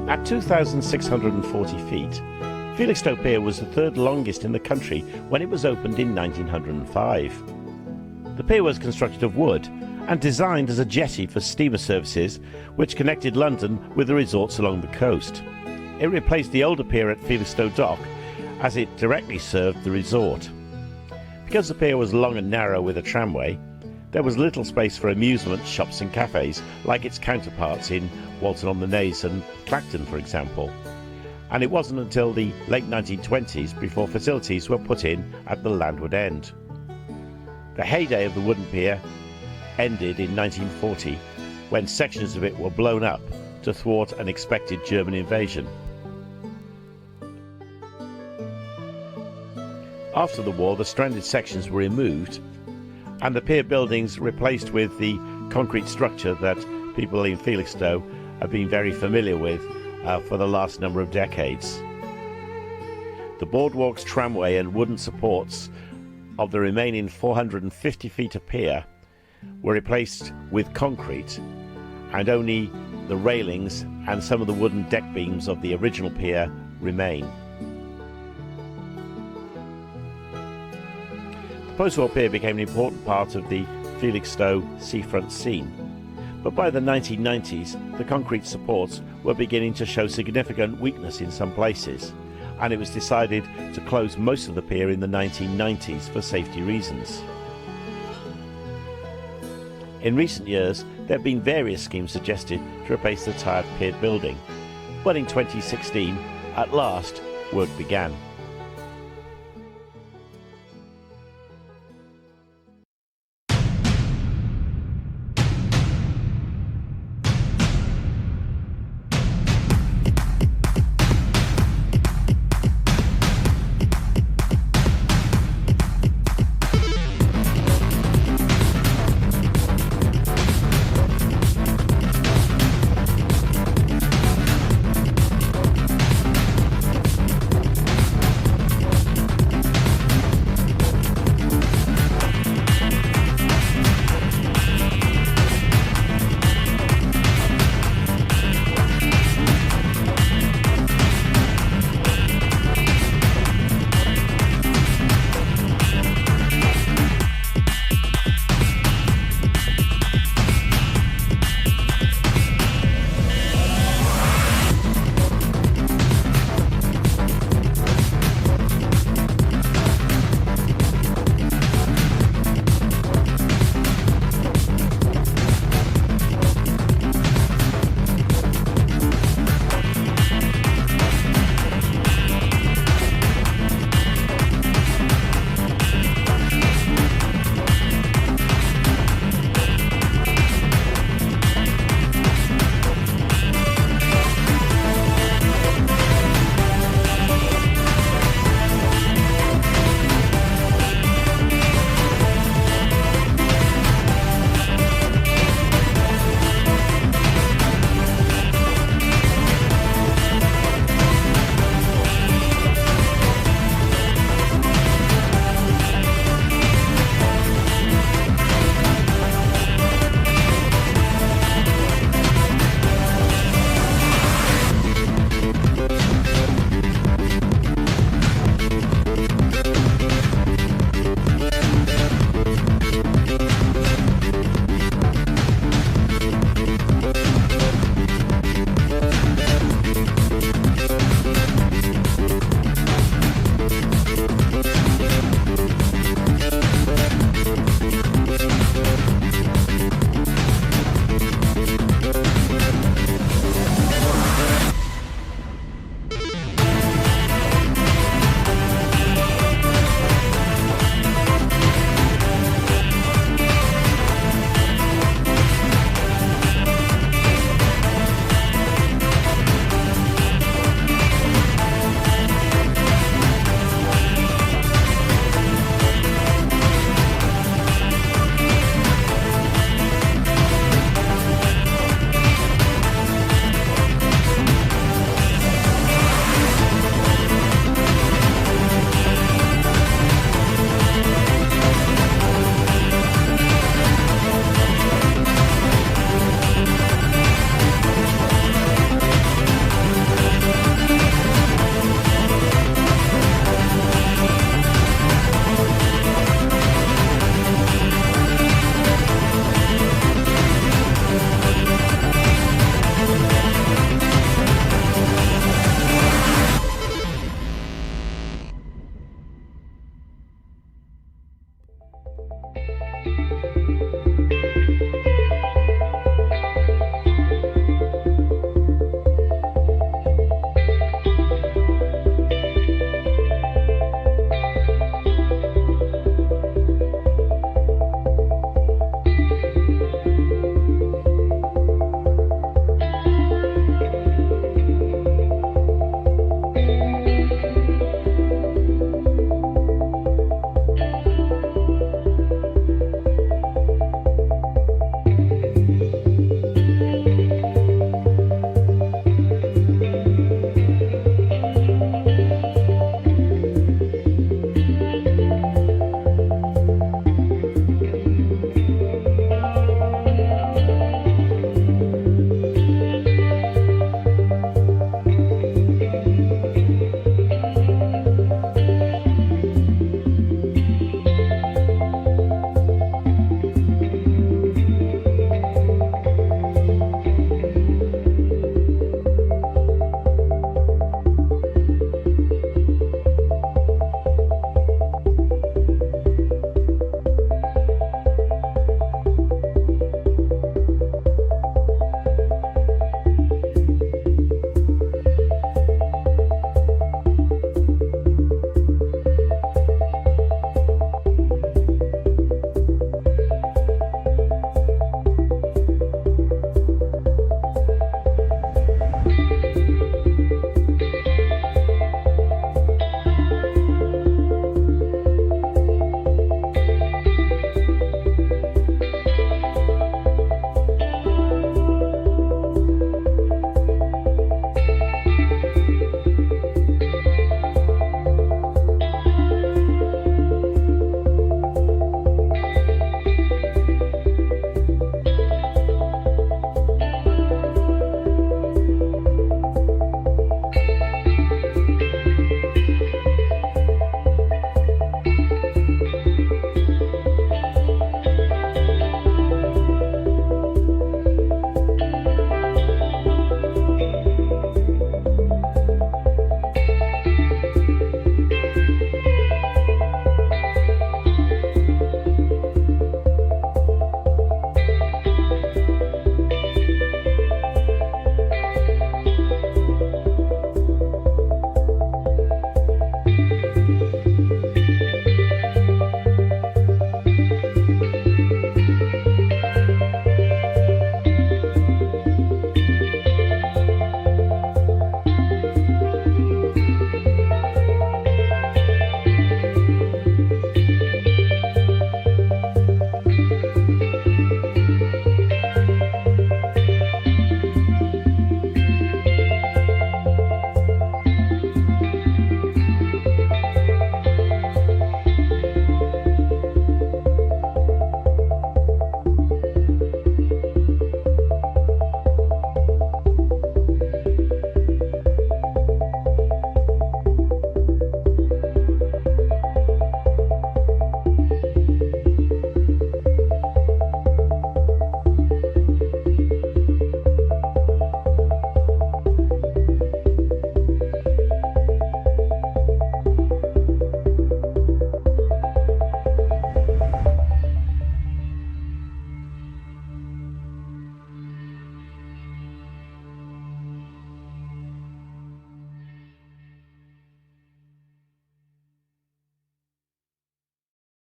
At 2,640 feet, Felixstowe Pier was the third longest in the country when it was opened in 1905. The pier was constructed of wood and designed as a jetty for steamer services which connected London with the resorts along the coast. It replaced the older pier at Felixstowe Dock as it directly served the resort. Because the pier was long and narrow with a tramway, there was little space for amusement, shops and cafes like its counterparts in Walton-on-the-Naze and Clacton, for example. And it wasn't until the late 1920s before facilities were put in at the landward end. The heyday of the wooden pier ended in 1940 when sections of it were blown up to thwart an expected German invasion. After the war, the stranded sections were removed and the pier buildings replaced with the concrete structure that people in Felixstowe have been very familiar with for the last number of decades. The boardwalks, tramway and wooden supports of the remaining 450 feet of pier were replaced with concrete, and only the railings and some of the wooden deck beams of the original pier remain. The post-war pier became an important part of the Felixstowe seafront scene, but by the 1990s the concrete supports were beginning to show significant weakness in some places, and it was decided to close most of the pier in the 1990s for safety reasons. In recent years there have been various schemes suggested to replace the tired pier building, but in 2016 at last work began.